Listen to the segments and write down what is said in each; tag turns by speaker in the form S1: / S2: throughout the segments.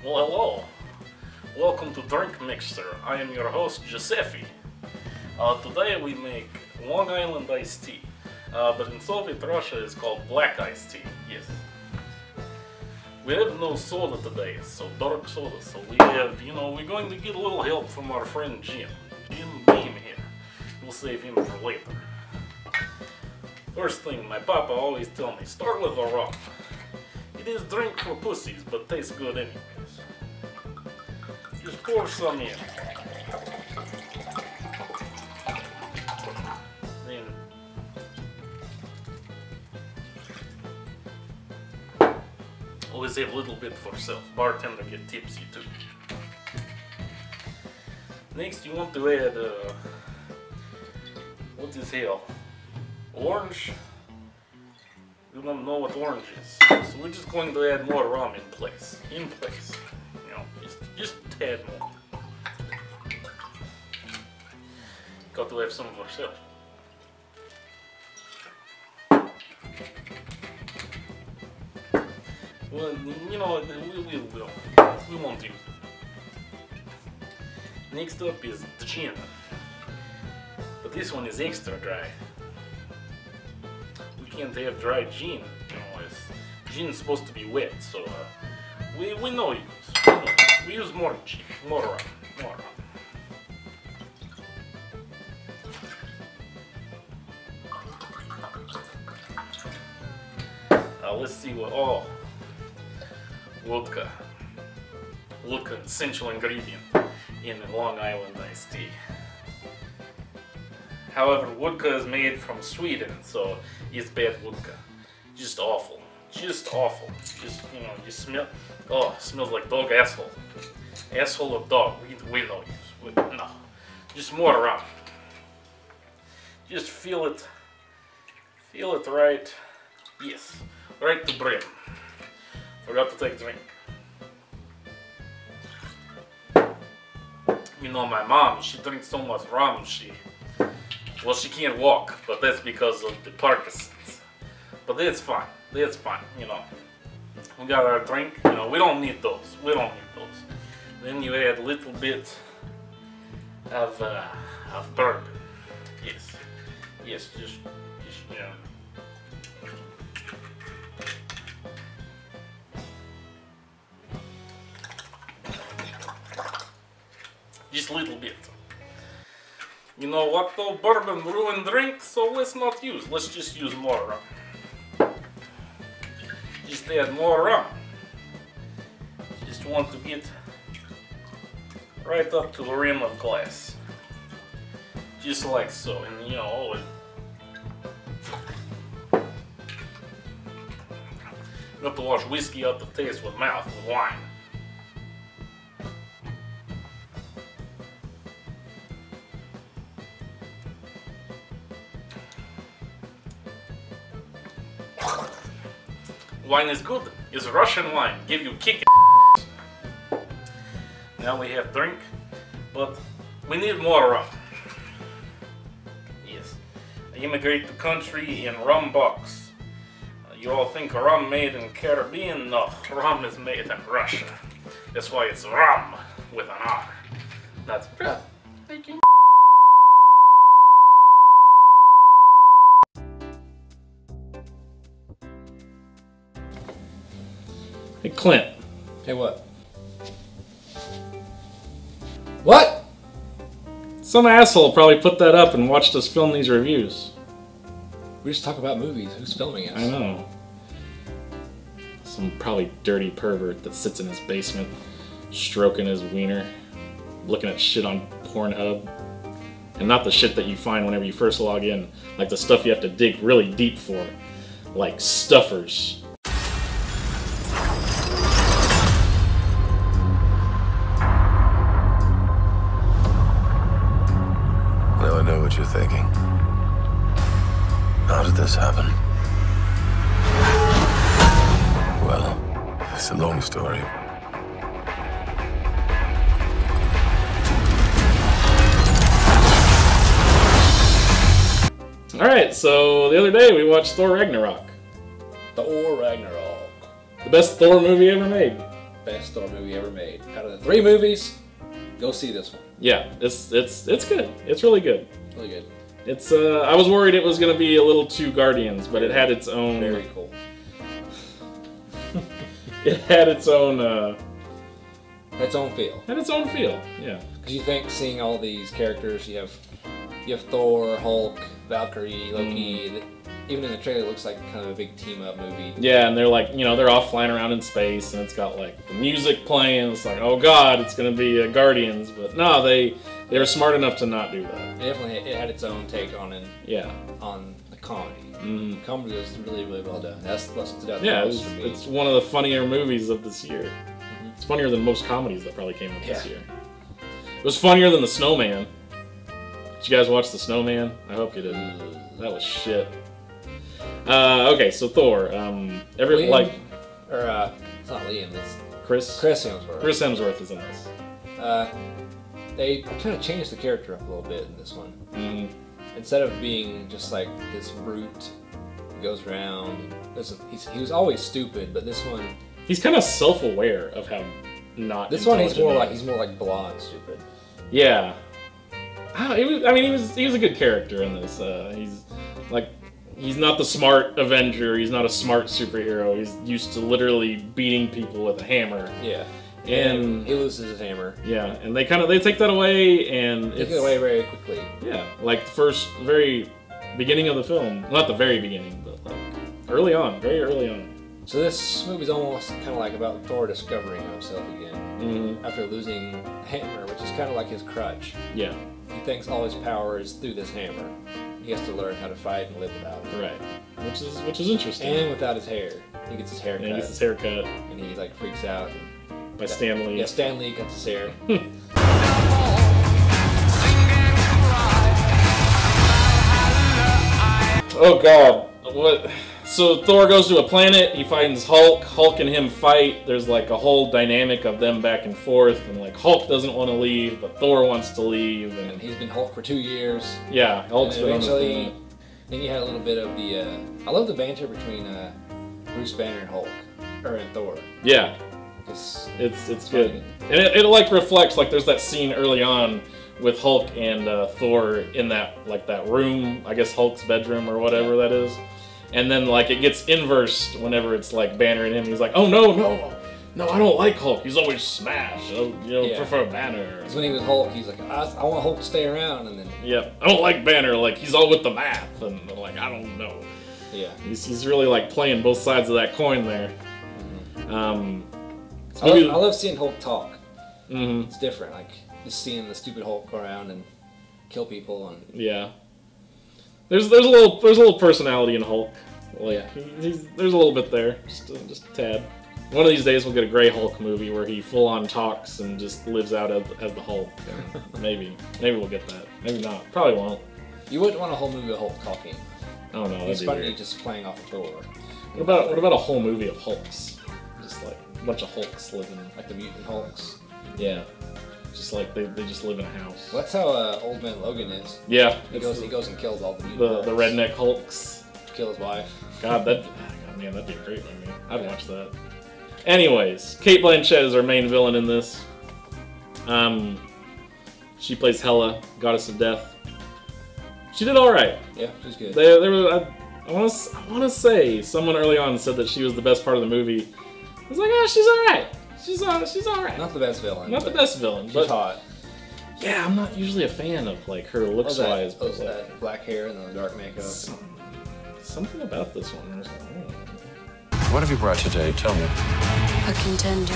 S1: Well, hello. Welcome to Drink Mixer. I am your host, Josephy. Today we make Long Island iced tea, but in Soviet Russia it's called black iced tea. Yes. We have no soda today, so dark soda. So we have, we're going to get a little help from our friend Jim. Jim Beam here. We'll save him for later. First thing, my papa always tell me, start with a rum. It is drink for pussies, but tastes good anyways. Just pour some in. Then always have a little bit for self. Bartender get tipsy too. Next you want to add, what is hell? Orange? You don't know what orange is. So we're just going to add more rum in place. Just a tad more. Got to have some of ourselves. Well, we won't use it. Next up is the gin. But this one is extra dry. We can't have dry gin. Gin's supposed to be wet, so we know we use more gin, more rum. Let's see what, vodka. Vodka, essential ingredient in Long Island iced tea. However, vodka is made from Sweden, so it's bad vodka. Just awful. Just awful. Just, you smell, it smells like dog asshole. Asshole of dog. We know. No. Just more rum. Just feel it right. Yes. Right to brim. Forgot to take a drink. My mom, she drinks so much rum, she can't walk, but that's because of the Parkinson's. But that's fine, we got our drink, we don't need those, Then you add a little bit of bourbon, yes, just just a little bit. You know what though, bourbon ruined drink, so let's just use more rum. Just add more rum. Just want to get right up to the rim of glass. Just like so, and you have to wash whiskey out the taste with mouth, with wine. Wine is good. It's Russian wine. Give you kick. Now we have drink, but we need more rum. Yes. I immigrate to country in rum box. You all think rum made in Caribbean? No, rum is made in Russia. That's why it's rum with an R. That's right. Hey Clint.
S2: Hey, what? What?
S1: Some asshole probably put that up and watched us film these reviews.
S2: We just talk about movies. Who's filming us?
S1: I know. Some probably dirty pervert that sits in his basement, stroking his wiener, looking at shit on Pornhub. And not the shit that you find whenever you first log in, like the stuff you have to dig really deep for, like stuffers.
S3: What you're thinking. How did this happen? Well, it's a long story.
S1: Alright, so the other day we watched Thor Ragnarok.
S2: Thor Ragnarok.
S1: The best Thor movie ever made.
S2: best Thor movie ever made. Out of the 3 movies, go see this one.
S1: Yeah, it's good. It's really good.
S2: Really good.
S1: It's I was worried it was gonna be a little too Guardians, but it had its own.
S2: Very cool.
S1: It had its own.
S2: Its own feel.
S1: Had its own feel. Yeah.
S2: Because you think seeing all these characters, you have Thor, Hulk, Valkyrie, Loki. Even in the trailer, it looks like kind of a big team-up movie.
S1: Yeah, and they're like, you know, they're all flying around in space, and it's got like the music playing. It's like, oh god, it's gonna be Guardians, but no, they were smart enough to not do that.
S2: It had its own take on it.
S1: Yeah.
S2: On the comedy.
S1: Mm-hmm.
S2: The comedy was really, really well done. That's what stood out the
S1: Yeah,
S2: most for me.
S1: it's one of the funnier movies of this year. Mm-hmm. It's funnier than most comedies that probably came out this year. It was funnier than The Snowman. Did you guys watch The Snowman? I hope you did. That was shit. Okay, so Thor.
S2: Liam,
S1: like,
S2: it's not Liam. It's
S1: Chris
S2: Hemsworth.
S1: Chris Hemsworth is in this.
S2: They kind of changed the character up a little bit in this one.
S1: Mm-hmm.
S2: Instead of being just like this brute who goes around, he was always stupid, but this one,
S1: he's kind of self-aware of how not.
S2: This one he's more like blonde stupid.
S1: Yeah. He was a good character in this. He's not the smart Avenger. He's not a smart superhero. He's used to literally beating people with a hammer.
S2: Yeah.
S1: And
S2: he loses his hammer.
S1: Yeah, and they take that away, and
S2: take it away very quickly.
S1: Yeah, like the very beginning of the film. Not the very beginning, but like early on, very early on.
S2: So this movie's almost kind of like about Thor discovering himself again after losing the hammer, which is kind of like his crutch.
S1: Yeah.
S2: He thinks all his power is through this hammer. He has to learn how to fight and live without it.
S1: Right. Which is interesting.
S2: And without his hair. He gets his hair cut.
S1: He gets his hair cut.
S2: And he like freaks out.
S1: By Stan Lee.
S2: Yeah, Stan Lee cuts his hair.
S1: Oh god. What? So Thor goes to a planet, he finds Hulk, Hulk and him fight, there's like a whole dynamic of them back and forth, and like Hulk doesn't want to leave, but Thor wants to leave.
S2: And he's been Hulk for 2 years.
S1: Yeah, Hulk's been
S2: eventually, then you had a little bit of the, I love the banter between Bruce Banner and Hulk, and Thor.
S1: Yeah. It's good. And it like reflects, like there's that scene early on with Hulk and Thor in that room, I guess Hulk's bedroom or whatever that is. And then like it gets inversed whenever it's like Banner and him. He's like, oh no, I don't like Hulk. He's always smash. I prefer Banner.
S2: Because when he was Hulk, he's like, I want Hulk to stay around, and then.
S1: Yeah, I don't like Banner. Like he's all with the math, and like I don't know.
S2: Yeah.
S1: He's really like playing both sides of that coin there.
S2: I love seeing Hulk talk.
S1: Mm-hmm.
S2: It's different, like just seeing the stupid Hulk go around and kill people and.
S1: Yeah. There's a little personality in Hulk. Like, yeah. There's a little bit there, just a tad. One of these days we'll get a Grey Hulk movie where he full on talks and just lives out as the Hulk. Maybe we'll get that. Maybe not. Probably won't.
S2: You wouldn't want a whole movie of Hulk talking.
S1: Oh no,
S2: he's probably just playing off of Thor.
S1: What about a whole movie of Hulks? Just like a bunch of Hulks living,
S2: like the mutant Hulks.
S1: Yeah. Just like they just live in a house.
S2: Well, that's how Old Man Logan is.
S1: Yeah.
S2: He goes and kills all the mutant Hulks.
S1: The redneck Hulks.
S2: Kill his wife.
S1: God, that'd be a great movie. I'd watch that. Anyways, Cate Blanchett is our main villain in this. She plays Hela, Goddess of Death. She did all right.
S2: Yeah, she's good.
S1: I want to say someone early on said that she was the best part of the movie. I was like, yeah, she's all right. She's all right.
S2: Not the best villain.
S1: Not the best villain,
S2: she's
S1: but
S2: hot.
S1: Yeah, I'm not usually a fan of like her looks wise.
S2: But that black hair and the dark makeup.
S1: Something about this one. I was like,
S3: What have you brought today? Tell me.
S4: A contender.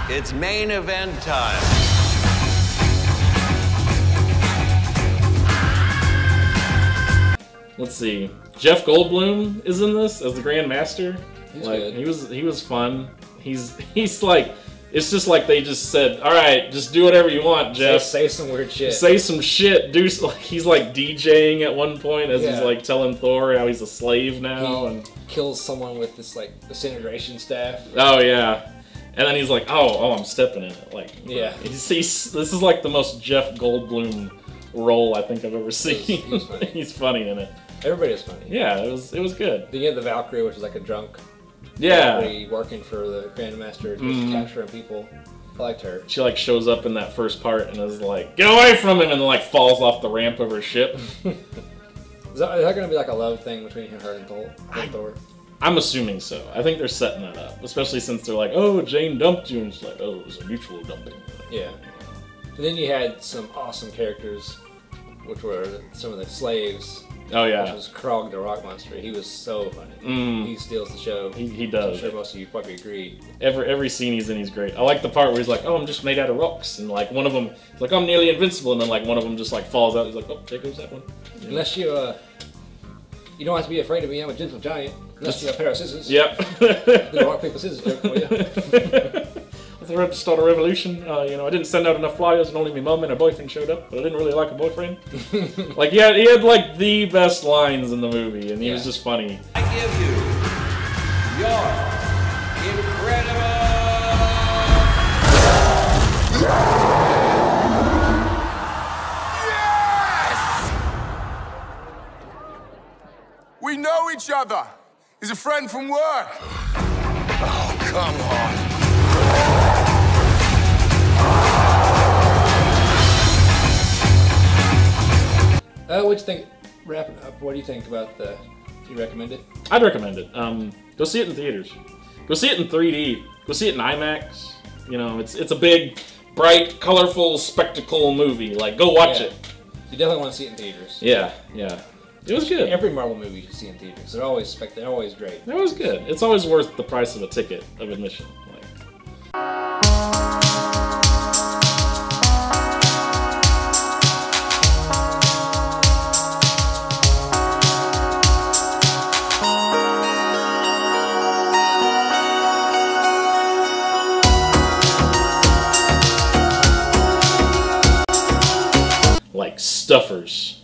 S5: It's main event time.
S1: Let's see. Jeff Goldblum is in this as the Grand Master.
S2: He's good.
S1: He was fun. He's like, it's just like they just said, all right, just do whatever you want, Jeff.
S2: Say some weird shit.
S1: Say some shit. He's like DJing at one point as he's like telling Thor how he's a slave now and
S2: kills someone with this like disintegration staff.
S1: Oh yeah. And then he's like, oh, I'm stepping in it. Like,
S2: yeah.
S1: This is like the most Jeff Goldblum role I think I've ever seen.
S2: He was funny.
S1: He's funny in it.
S2: Everybody is funny.
S1: Yeah, it was good.
S2: Then you had the Valkyrie, which is like a drunk
S1: Yeah.
S2: working for the Grandmaster, just capturing people. I liked her.
S1: She like shows up in that first part and is like, "Get away from him!" and then like falls off the ramp of her ship.
S2: Is that going to be like a love thing between her and Thor?
S1: I'm assuming so. I think they're setting that up, especially since they're like, "Oh, Jane dumped you," and she's like, "Oh, it was a mutual dumping."
S2: Yeah. And then you had some awesome characters, which were some of the slaves.
S1: Oh
S2: Which
S1: yeah,
S2: was Krog the Rock Monster. He was so funny. He steals the show.
S1: he does.
S2: I'm sure most of you probably agree.
S1: Every scene he's in, he's great. I like the part where he's like, "Oh, I'm just made out of rocks," and like one of them, he's like, "I'm nearly invincible," and then like one of them just like falls out. He's like, "Oh, there goes that one." Yeah.
S2: Unless you don't have to be afraid of me. I'm a gentle giant. Unless you have a pair of scissors.
S1: Yep.
S2: The rock paper scissors joke for you.
S1: I thought to start a revolution. You know, I didn't send out enough flyers, and only my mom and her boyfriend showed up. But I didn't really like a boyfriend. Like he had like the best lines in the movie, and he was just funny.
S5: I give you your incredible.
S4: We know each other. He's a friend from work. Oh, come on.
S2: What do you think? Wrapping up, what do you think about the? Do you recommend it?
S1: I'd recommend it. Go see it in theaters. Go see it in 3D. Go see it in IMAX. You know, it's a big, bright, colorful spectacle movie. Like, go watch it.
S2: You definitely want to see it in theaters.
S1: Yeah, yeah. It was good.
S2: Every Marvel movie you should see in theaters. They're always great.
S1: It was good. It's always worth the price of a ticket of admission. Like stuffers.